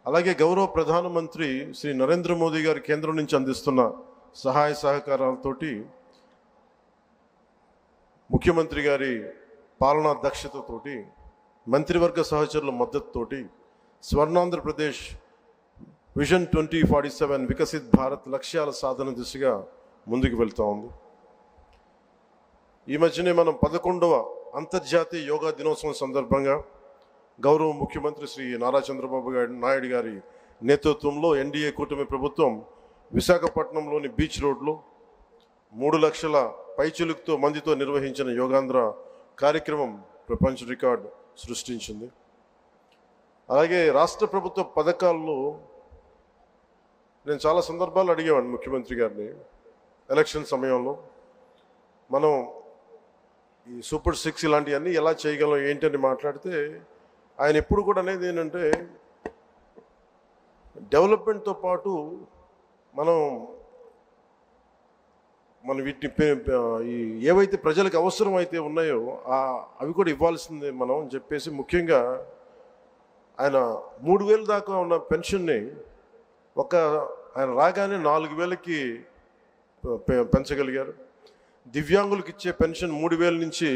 అలాగే గౌరవ ప్రధానమంత్రి శ్రీ నరేంద్ర మోదీ గారి కేంద్రం నుంచి అందిస్తున్న సహాయ సహకారాలతోటి ముఖ్యమంత్రి గారి పాలనా దక్షతతోటి మంత్రివర్గ సహచరుల మద్దతుతోటి స్వర్ణాంధ్రప్రదేశ్ విజన్ 2047 వికసిత్ భారత్ లక్ష్యాల సాధన దిశగా ముందుకు వెళ్తూ ఉంది. ఈ మధ్యనే మనం 11వ అంతర్జాతీయ యోగా దినోత్సవం సందర్భంగా గౌరవ ముఖ్యమంత్రి శ్రీ నారా చంద్రబాబు నాయుడు గారి నేతృత్వంలో ఎన్డీఏ కూటమి ప్రభుత్వం విశాఖపట్నంలోని బీచ్ రోడ్లో 3 లక్షల పైచిలుకుతో మందితో నిర్వహించిన యోగాంధ్ర కార్యక్రమం ప్రపంచ రికార్డు సృష్టించింది. అలాగే రాష్ట్ర ప్రభుత్వ పథకాల్లో నేను చాలా సందర్భాలు అడిగేవాడిని ముఖ్యమంత్రి గారిని. ఎలక్షన్ సమయంలో మనం ఈ సూపర్ 6 ఇలాంటివన్నీ ఎలా చేయగలం ఏంటని మాట్లాడితే ఆయన ఎప్పుడు కూడా అనేది ఏంటంటే డెవలప్మెంట్తో పాటు మనం వీటిని ఏవైతే ప్రజలకు అవసరం అయితే ఉన్నాయో అవి కూడా ఇవ్వాల్సిందే మనం అని చెప్పేసి, ముఖ్యంగా ఆయన 3,000 దాకా ఉన్న పెన్షన్ని ఆయన రాగానే 4,000కి పెంచగలిగారు. దివ్యాంగులకు ఇచ్చే పెన్షన్ 3,000 నుంచి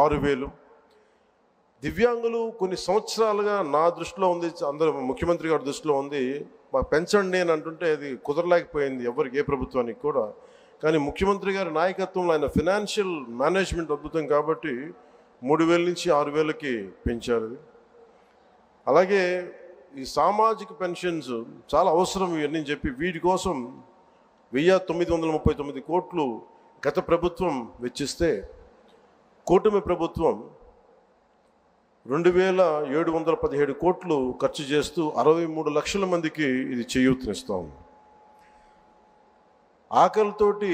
6,000. దివ్యాంగులు కొన్ని సంవత్సరాలుగా నా దృష్టిలో ఉంది, అందరూ ముఖ్యమంత్రి గారి దృష్టిలో ఉంది, మాకు పెంచండి అని అంటుంటే అది కుదరలేకపోయింది ఎవరికి, ఏ ప్రభుత్వానికి కూడా. కానీ ముఖ్యమంత్రి గారి నాయకత్వంలో ఆయన ఫినాన్షియల్ మేనేజ్మెంట్ అద్భుతం కాబట్టి 3,000 నుంచి 6,000కి పెంచారు. అలాగే ఈ సామాజిక పెన్షన్స్ చాలా అవసరం ఇవన్నీ చెప్పి వీటి కోసం 1,939 కోట్లు గత ప్రభుత్వం వెచ్చిస్తే కూటమి ప్రభుత్వం 2,717 కోట్లు ఖర్చు చేస్తూ 63 లక్షల మందికి ఇది చేయూతనిస్తాం. ఆకలితోటి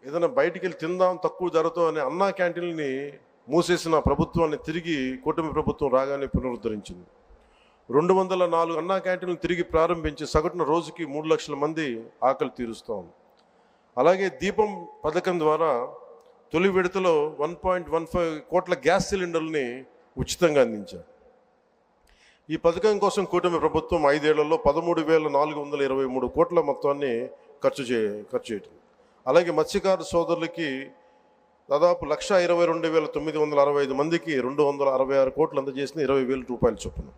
ఏదైనా బయటికి వెళ్ళి తిందాం తక్కువ ధరతో అనే అన్నా క్యాంటీన్ని మూసేసిన ప్రభుత్వాన్ని తిరిగి కూటమి ప్రభుత్వం రాగానే పునరుద్ధరించింది. 204 అన్నా క్యాంటీన్లు తిరిగి ప్రారంభించి సగటున రోజుకి 3 లక్షల మంది ఆకలి తీరుస్తాం. అలాగే దీపం పథకం ద్వారా తొలి విడతలో 1.15 కోట్ల గ్యాస్ సిలిండర్ని ఉచితంగా అందించారు. ఈ పథకం కోసం కూటమి ప్రభుత్వం 5 ఏళ్లలో 13,423 కోట్ల మొత్తాన్ని ఖర్చు చేయటం. అలాగే మత్స్యకార సోదరులకి దాదాపు 1,22,965 మందికి 266 కోట్లు అందజేసిన 20,000 రూపాయల చొప్పున.